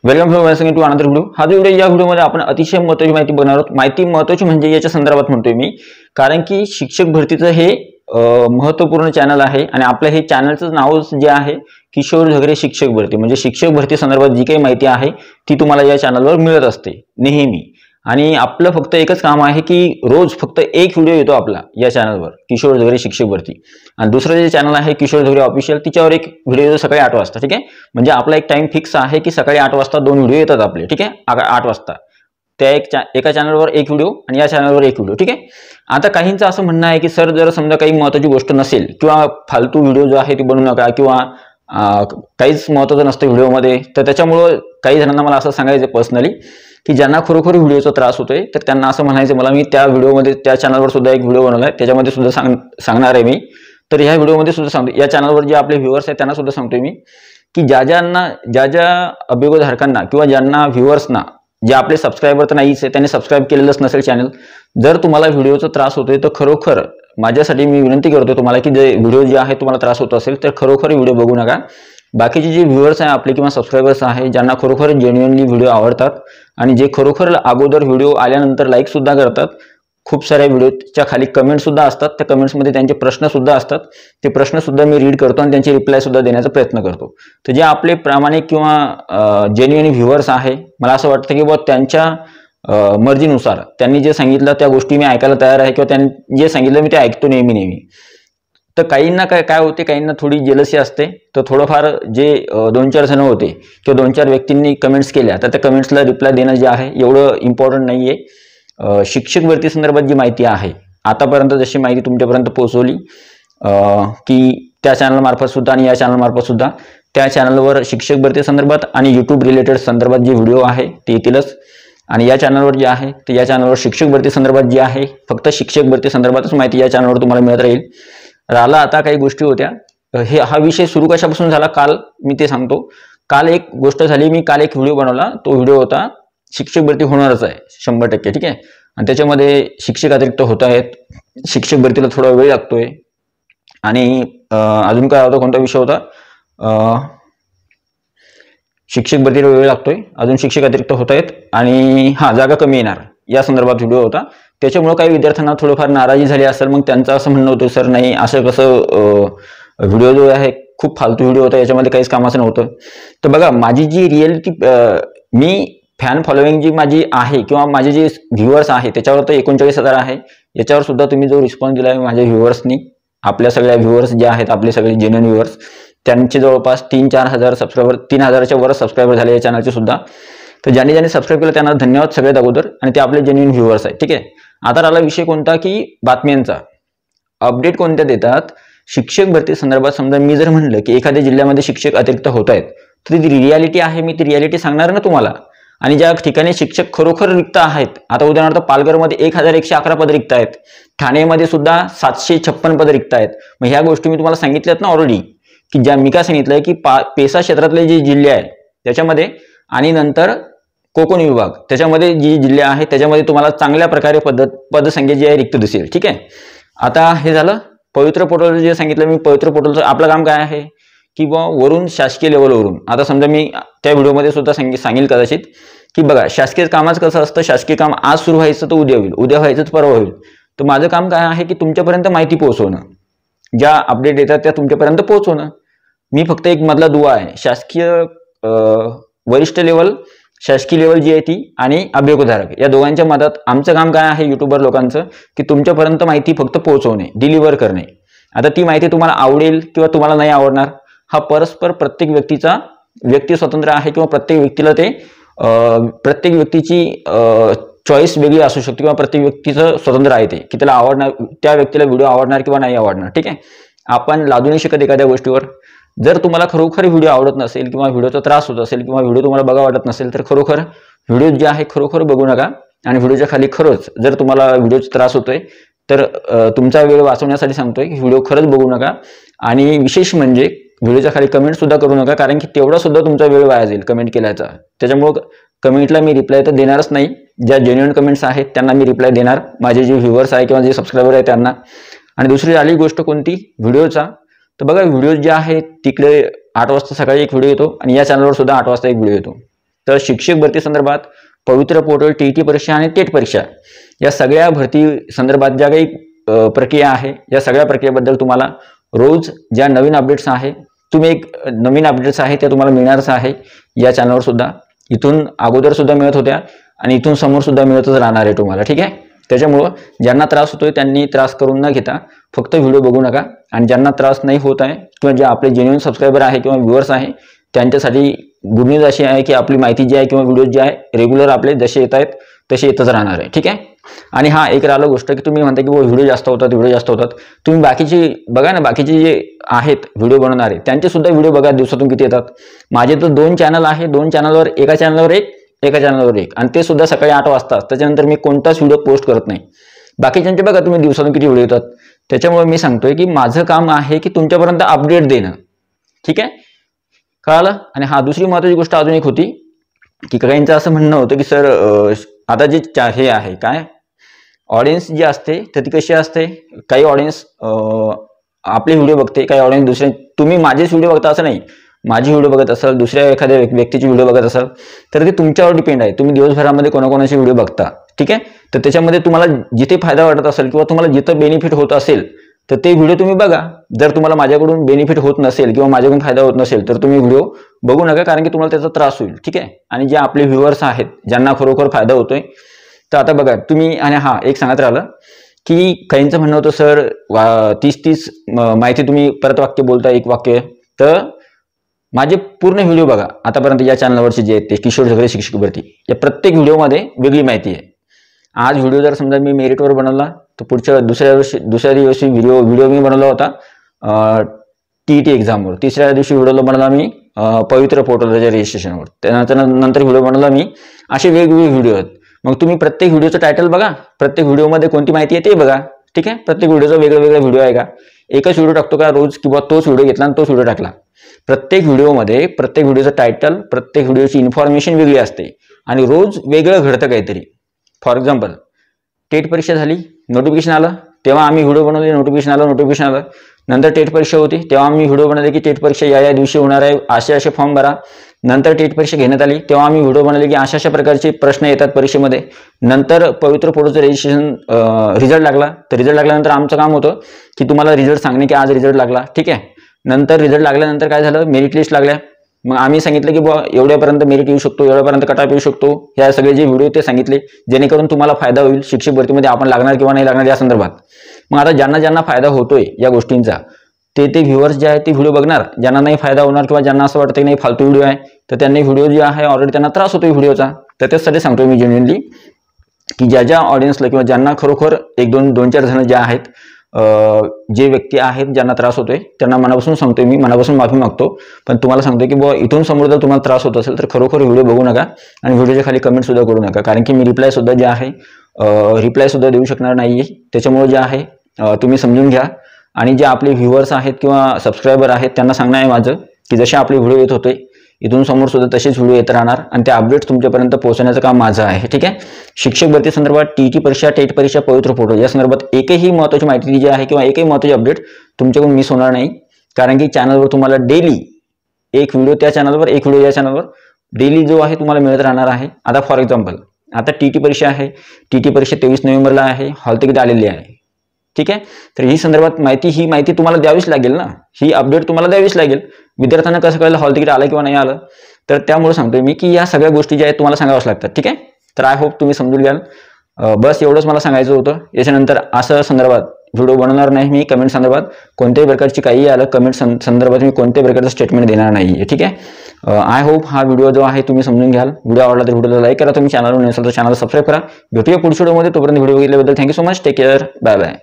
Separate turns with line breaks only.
Welcome to another video. हा जो video, या व्हिडिओमध्ये आपण अतिशय महत्त्वाची माहिती बनवणार आहोत। माहिती महत्त्वाची म्हणजे याच्या संदर्भात म्हणतोय मी, कारण की शिक्षक भरतीचं हे महत्त्वपूर्ण चॅनल आहे आणि आपलं हे चॅनलचं नाव जे आहे किशोर झगरे शिक्षक भरती, म्हणजे शिक्षक भरती संदर्भात जी काही माहिती आहे ती तुम्हाला या चॅनलवर मिळत असते नेहमी। आणि आपलं फक्त एकच काम आहे की रोज फक्त एक व्हिडिओ येतो आपला या चॅनलवर किशोर झगरे शिक्षक भरती, आणि दुसरं जे चॅनल आहे किशोर झगरे ऑफिशियल, तिच्यावर एक व्हिडिओ येतो सकाळी 8 वाजता। ठीक आहे, म्हणजे आपला एक टाइम फिक्स आहे की सकाळी 8 वाजता 2 व्हिडिओ येतात आपले। ठीक आहे, 8 वाजता त्या एका चॅनलवर एक व्हिडिओ आणि या चॅनलवर एक व्हिडिओ। ठीक आहे, आता काहींचं असं म्हणणं आहे की सर जर समजा काही महत्त्वाची गोष्ट नसेल किंवा फालतू व्हिडिओ जो आहे ती बनवू नका किंवा काहीच महत्त्वाचं नसतं व्हिडिओमध्ये, तर त्याच्यामुळं काही जणांना मला असं सांगायचं पर्सनली की ज्यांना खरोखर व्हिडिओचा त्रास होतोय तर त्यांना असं म्हणायचं मला, मी त्या व्हिडिओमध्ये त्या चॅनलवर सुद्धा एक व्हिडिओ बनवलाय, त्याच्यामध्ये सुद्धा सांगणार आहे मी। तर ह्या व्हिडिओमध्ये सुद्धा सांगतो, या चॅनलवर जे आपले व्ह्युअर्स आहेत त्यांना सुद्धा सांगतोय मी की ज्या अभियोगधारकांना किंवा ज्यांना व्ह्युअर्सना, जे आपले सबस्क्रायबर तर नाहीच आहे, त्यांनी सबस्क्राईब केलेलंच नसेल चॅनल, जर तुम्हाला व्हिडिओचा त्रास होतोय तर खरोखर माझ्यासाठी मी विनंती करतो तुम्हाला की जे व्हिडिओ जे आहे तुम्हाला त्रास होत असेल तर खरोखर व्हिडिओ बघू नका। बाकीचे जे व्ह्युअर्स आहे आपले किंवा सबस्क्रायबर्स आहे, ज्यांना खरोखर जेन्युइनली व्हिडिओ आवडतात आणि जे खरोखर अगोदर व्हिडिओ आल्यानंतर लाईक सुद्धा करतात, खूप साऱ्या व्हिडिओच्या खाली कमेंट सुद्धा असतात, त्या कमेंट्समध्ये त्यांचे प्रश्न सुद्धा असतात, ते प्रश्न सुद्धा मी रीड करतो आणि त्यांचे रिप्लाय सुद्धा देण्याचा प्रयत्न करतो। तर जे आपले प्रामाणिक किंवा जेन्युइन व्ह्युअर्स आहे, मला असं वाटतं की बुवा त्यांच्या मर्जीनुसार त्यांनी जे सांगितलं त्या गोष्टी मी ऐकायला तयार आहे किंवा त्यांनी जे सांगितलं मी ते ऐकतो नेहमी। तर काहींना काय होते, काहींना थोडी जेलसी असते, तर थोडंफार जे 2-4 जण होते किंवा 2-4 व्यक्तींनी कमेंट्स केल्या तर त्या कमेंट्सला रिप्लाय देणं जे आहे एवढं इम्पॉर्टंट नाही आहे। शिक्षक भरती संदर्भात जी माहिती आहे आतापर्यंत, जशी माहिती तुमच्यापर्यंत पोहोचवली की त्या चॅनल मार्फत सुद्धा आणि या चॅनल मार्फत सुद्धा, त्या चॅनलवर शिक्षक भरती संदर्भात आणि यूट्यूब रिलेटेड संदर्भात जे व्हिडिओ आहे ते येतीलच, आणि या चॅनलवर जे आहे ते या चॅनलवर शिक्षक भरती संदर्भात जी आहे फक्त शिक्षक भरती संदर्भातच माहिती या चॅनलवर तुम्हाला मिळत राहील। राहिला आता काही गोष्टी होत्या, हा विषय सुरू कशापासून झाला काल मी ते सांगतो। काल एक गोष्ट झाली, मी काल एक व्हिडिओ बनवला, तो व्हिडिओ होता शिक्षक भरती होणारच आहे 100%। ठीक आहे, आणि त्याच्यामध्ये शिक्षक अतिरिक्त होत आहेत, शिक्षक भरतीला थोडा वेळ लागतोय, आणि अजून काय होता, कोणता विषय होता, शिक्षक भरतीला वेळ लागतोय, अजून शिक्षक अतिरिक्त होत आहेत, आणि जागा कमी येणार या संदर्भात व्हिडिओ होता। त्याच्यामुळे काही विद्यार्थ्यांना थोडंफार नाराजी झाली असेल, मग त्यांचं असं म्हणणं होतं सर नाही असं कसं, व्हिडिओ जो आहे खूप फालतू व्हिडिओ होता, याच्यामध्ये काहीच कामाचं नव्हतं। तर बघा, माझी जी रिअलिटी, मी फॅन फॉलोईंग जी माझी आहे किंवा माझे जे व्ह्युअर्स आहे त्याच्यावर तर 39,000 आहे, याच्यावर सुद्धा तुम्ही जो रिस्पॉन्स दिला आहे माझ्या व्ह्युअर्सनी, आपल्या सगळ्या व्ह्युअर्स जे आहेत आपले सगळे जेन्युइन व्ह्युअर्स, त्यांचे जवळपास 3-4 हजार सबस्क्रायबर, 3,000च्या वर सबस्क्रायबर झाले या चॅनलचे सुद्धा। तर ज्यांनी सबस्क्राईब केलं त्यांना धन्यवाद सगळ्यात अगोदर, आणि ते आपले जेन्युइन व्ह्युअर्स आहेत। ठीक आहे, आता राहिला विषय कोणता की बातम्यांचा, अपडेट कोणत्या देतात शिक्षक भरती संदर्भात। समजा मी जर म्हणलं की एखाद्या जिल्ह्यामध्ये शिक्षक अतिरिक्त होत आहेत, तर ती रियालिटी आहे, मी ती रियालिटी सांगणार ना तुम्हाला। आणि ज्या ठिकाणी शिक्षक खरोखर रिक्त आहेत, आता उदाहरणार्थ पालघरमध्ये 1111 पद रिक्त आहेत, ठाणेमध्ये सुद्धा 756 पद रिक्त आहेत। मग ह्या गोष्टी मी तुम्हाला सांगितल्यात ना ऑलरेडी, की ज्या मी काय सांगितलंय की पेसा क्षेत्रातले जे जिल्हे आहेत त्याच्यामध्ये, आणि नंतर कोकण विभाग त्याच्यामध्ये जी जिल्हे आहेत त्याच्यामध्ये तुम्हाला चांगल्या प्रकारे पदसंख्या जी आहे रिक्त दिसेल। ठीक आहे, आता हे झालं पवित्र पोर्टल जे सांगितलं मी। पवित्र पोर्टलचं आपलं काम काय आहे की वरून शासकीय लेवलवरून, आता समजा मी त्या व्हिडिओमध्ये सुद्धा सांगेल कदाचित की बघा शासकीय कामाचं कसं असतं, शासकीय काम आज सुरू व्हायचं तर उद्या होईल, उद्या व्हायचं तर परवा होईल। तर माझं काम काय आहे की तुमच्यापर्यंत माहिती पोहोचवणं, ज्या अपडेट येतात त्या तुमच्यापर्यंत पोहोचवणं। मी फक्त एक मधला दुवा आहे, शासकीय वरिष्ठ लेवल, शासकीय लेवल जी आहे ती, आणि अभियोगधारक, या दोघांच्या मधात आमचं काम काय आहे युट्यूबर लोकांचं की तुमच्यापर्यंत माहिती फक्त पोहोचवणे, डिलिव्हर करणे। आता ती माहिती तुम्हाला आवडेल किंवा तुम्हाला नाही आवडणार, हा परस्पर प्रत्येक व्यक्तीचा व्यक्ती स्वतंत्र आहे, किंवा प्रत्येक व्यक्तीला ते प्रत्येक व्यक्तीची चॉईस वेगळी असू शकते, किंवा प्रत्येक व्यक्तीचं स्वतंत्र आहे ते की त्याला आवडणार, त्या व्यक्तीला व्हिडिओ आवडणार किंवा नाही आवडणार। ठीक आहे, आपण लादू नाही शकत एखाद्या गोष्टीवर। जर तुम्हाला खरोखर व्हिडिओ आवडत नसेल किंवा व्हिडिओचा त्रास होत असेल किंवा व्हिडिओ तुम्हाला बघा वाटत नसेल तर खरोखर व्हिडिओ जे आहे खरोखर बघू नका, आणि व्हिडिओच्या खाली खरंच जर तुम्हाला व्हिडिओचा त्रास होतोय तर तुमचा वेळ वाचवण्यासाठी सांगतोय की व्हिडिओ खरंच बघू नका, आणि विशेष म्हणजे व्हिडिओच्या खाली कमेंट सुद्धा करू नका, कारण की तेवढा सुद्धा तुमचा वेळ वाया जाईल कमेंट केल्याचा। त्याच्यामुळे कमेंटला मी रिप्लाय तर देणारच नाही, ज्या जेन्युइन कमेंट्स आहेत त्यांना मी रिप्लाय देणार, माझे जे व्ह्युअर्स आहे किंवा जे सबस्क्रायबर आहे त्यांना। आणि दुसरी आली गोष्ट कोणती, व्हिडिओचा, तर बघा व्हिडिओ जे आहे तिकडे 8 वाजता सकाळी एक व्हिडिओ येतो, आणि या चॅनलवर सुद्धा 8 वाजता एक व्हिडिओ येतो। तर शिक्षक भरती संदर्भात पवित्र पोर्टल, टीईटी परीक्षा आणि टेट परीक्षा या सगळ्या भरती संदर्भात ज्या काही प्रक्रिया आहे, या सगळ्या प्रक्रियेबद्दल तुम्हाला रोज ज्या नवीन अपडेट्स आहे, तुम्ही एक नवीन अपडेट्स आहे त्या तुम्हाला मिळणारच आहे या चॅनलवर सुद्धा. इथून अगोदर सुद्धा मिळत होत्या आणि इथून समोर सुद्धा मिळतच राहणार आहे तुम्हाला, ठीक आहे. त्याच्यामुळं ज्यांना त्रास होतोय त्यांनी त्रास करून न घेता फक्त व्हिडिओ बघू नका, आणि ज्यांना त्रास नाही होत आहे किंवा जे आपले जेन्युइन सबस्क्रायबर आहे किंवा व्ह्युअर्स आहे त्यांच्यासाठी गुड न्यूज अशी आहे की आपली माहिती जी आहे किंवा व्हिडिओ जे आहे रेग्युलर आपले जसे येत आहेत तसे येतच राहणार आहे, ठीक आहे. आणि हा एक राहिलं गोष्ट की तुम्ही म्हणता की व्हिडिओ जास्त होतात, तुम्ही बाकीची बघा ना, बाकीचे जे आहेत व्हिडिओ बनवणारे त्यांचे सुद्धा व्हिडिओ बघा, दिवसातून किती येतात. माझे तर 2 चॅनल आहे, 2 चॅनलवर एका चॅनलवर एक, आणि ते सुद्धा सकाळी 8 वाजता. त्याच्यानंतर मी कोणताच व्हिडिओ पोस्ट करत नाही. बाकीच्यांचे बघा तुम्ही दिवसातून किती व्हिडिओ येतात. त्याच्यामुळे मी सांगतोय की माझं काम आहे की तुमच्यापर्यंत अपडेट देणं, ठीक आहे, कळालं. आणि हा दुसरी महत्त्वाची गोष्ट अजून एक होती की काहींचं असं म्हणणं होतं की सर आता जे हे आहे काय ऑडियन्स जी असते तर ती कशी असते, काही ऑडियन्स आपले व्हिडिओ बघते, काही ऑडियन्स दुसरे, तुम्ही माझेच व्हिडिओ बघता असं नाही, माझी व्हिडिओ बघत असाल, दुसऱ्या एखाद्या व्यक्तीची व्हिडिओ बघत असाल तर ते तुमच्यावर डिपेंड आहे. तुम्ही दिवसभरामध्ये कोणाकोणाची व्हिडिओ बघता, ठीक आहे. तर त्याच्यामध्ये तुम्हाला जिथे फायदा वाटत असेल किंवा तुम्हाला जिथं बेनिफिट होत असेल तर ते व्हिडिओ तुम्ही बघा. जर तुम्हाला माझ्याकडून बेनिफिट होत नसेल किंवा माझ्याकडून फायदा होत नसेल तर तुम्ही व्हिडिओ बघू नका, कारण की तुम्हाला त्याचा त्रास होईल, ठीक आहे. आणि जे आपले व्ह्युअर्स आहेत ज्यांना खरोखर फायदा होतोय, तर आता बघा तुम्ही, आणि हा एक सांगत राहिलं की काहींचं म्हणणं होतं सर 30 माहिती तुम्ही परत वाक्य बोलता, एक वाक्य. तर माझे पूर्ण व्हिडिओ बघा आतापर्यंत या चॅनलवरचे जे आहेत ते किशोर झगडे शिक्षक भरती, या प्रत्येक व्हिडिओमध्ये वेगळी माहिती आहे. आज व्हिडिओ जर समजा मी मेरिटवर बनवला तर पुढच्या दुसऱ्या दिवशी व्हिडिओ मी बनवला होता टीईटी एक्झामवर, तिसऱ्या दिवशी व्हिडिओ बनवला मी पवित्र पोर्टलच्या रजिस्ट्रेशनवर, त्यानंतर व्हिडिओ बनवला मी. असे वेगवेगळे व्हिडिओ आहेत. मग तुम्ही प्रत्येक व्हिडिओचं टायटल बघा, प्रत्येक व्हिडिओमध्ये कोणती माहिती आहे ते बघा, ठीक आहे. प्रत्येक व्हिडिओचा वेगळा व्हिडिओ आहे का, एकच व्हिडिओ टाकतो का रोज, किंवा तोच व्हिडिओ घेतला आणि तोच व्हिडिओ टाकला. प्रत्येक व्हिडिओमध्ये प्रत्येक व्हिडिओचं टायटल, प्रत्येक व्हिडिओची इन्फॉर्मेशन वेगळी असते आणि रोज वेगळं घडतं काहीतरी. फॉर एक्झाम्पल टेट परीक्षा झाली, नोटिफिकेशन आलं, तेव्हा आम्ही व्हिडिओ बनवले, नोटिफिकेशन आलं. नंतर टेट परीक्षा होती तेव्हा आम्ही व्हिडिओ बनवले की टेट परीक्षा या दिवशी होणार आहे, असे फॉर्म भरा. नंतर टेट परीक्षा घेण्यात आली तेव्हा आम्ही व्हिडिओ बनवले की अशा प्रकारचे प्रश्न येतात परीक्षेमध्ये. नंतर पवित्र पोर्टलचं रजिस्ट्रेशन रिझल्ट लागला, तर रिझल्ट लागल्यानंतर आमचं काम होतं की तुम्हाला रिझल्ट सांगणे की आज रिझल्ट लागला, ठीक आहे. नंतर रिझल्ट लागल्यानंतर काय झालं, मेरिट लिस्ट लागल्या. मग आम्ही सांगितलं की बुवा एवढ्यापर्यंत मेरिट येऊ शकतो, एवढ्यापर्यंत कटऑफ येऊ शकतो, या सगळे जे व्हिडिओ ते सांगितले जेणेकरून तुम्हाला फायदा होईल शिक्षक भरतीमध्ये आपण लागणार किंवा नाही लागणार या संदर्भात. मग आता ज्यांना फायदा होतोय या गोष्टींचा ते व्ह्युअर्स जे आहेत ते व्हिडिओ बघणार, ज्यांना नाही फायदा होणार किंवा ज्यांना असं वाटतं की नाही फालतू व्हिडिओ आहे तर त्यांनी व्हिडिओ जे आहे ऑलरेडी त्यांना त्रास होतोय व्हिडिओचा. तर त्यासाठी सांगतोय मी जेन्युइनली की ज्या ऑडियन्सला किंवा ज्यांना खरोखर 1-2-4 जण जे आहेत, जे व्यक्ती आहेत ज्यांना त्रास होतोय त्यांना मनापासून सांगतोय, मी मनापासून माफी मागतो. पण तुम्हाला सांगतोय की बुवा इथून समोर जर तुम्हाला त्रास होत असेल तर खरोखर व्हिडिओ बघू नका आणि व्हिडिओच्या खाली कमेंट सुद्धा करू नका, कारण की मी रिप्लाय सुद्धा जे आहे रिप्लाय सुद्धा देऊ शकणार नाहीये. त्याच्यामुळे जे आहे तुम्ही समजून घ्या. आणि जे आपले व्ह्युअर्स आहेत किंवा सबस्क्रायबर आहेत त्यांना सांगणं आहे माझं की जसे आपले व्हिडिओ येत होते इथून समोर सुद्धा तसेच व्हिडिओ येत राहणार आणि ते अपडेट्स तुमच्यापर्यंत पोहोचवण्याचं काम माझं आहे, ठीक आहे. शिक्षक भरती संदर्भात टीईटी परीक्षा, टेट परीक्षा, पवित्र पोर्टल या संदर्भात एकही महत्त्वाची माहिती जी आहे किंवा एकही महत्त्वाची अपडेट तुमच्याकडून मिस होणार नाही, कारण की चॅनलवर तुम्हाला डेली एक व्हिडिओ त्या चॅनलवर, एक व्हिडिओ या चॅनलवर डेली जो आहे तुम्हाला मिळत राहणार आहे. आता फॉर एक्झाम्पल आता टीईटी परीक्षा आहे, टीईटी परीक्षा 23 नोव्हेंबरला आहे, हॉल तिकीट आलेली आहे, ठीक आहे. तर ही संदर्भात ही माहिती तुम्हाला द्यावीच लागेल ना, ही अपडेट तुम्हाला द्यावीच लागेल. विद्यार्थ्यांना कसं कळलं हॉल तिकीट आलं किंवा नाही आलं, तर त्यामुळे सांगतोय मी की या सगळ्या गोष्टी ज्या आहेत तुम्हाला सांगाव्याच लागतात, ठीक आहे. तर आय होप तुम्ही समजून घ्याल. बस एवढंच मला सांगायचं होतं. याच्यानंतर असं संदर्भात व्हिडिओ बनवणार नाही मी. कमेंट संदर्भात कोणत्याही प्रकारची काही आलं कमेंट संदर्भात मी कोणत्याही प्रकारचं स्टेटमेंट देणार नाही, ठीक आहे. आय होप हा व्हिडिओ जो आहे तुम्ही समजून घ्याल. व्हिडिओ आवडला तर व्हिडिओला लाईक करा, तुम्ही चॅनलवर नसेल तर चॅनल सबस्क्राईब करा. भेटूया पुढच्या व्हिडिओमध्ये. तोपर्यंत व्हिडिओ बघितल्याबद्दल thank you so much. Take care, bye bye.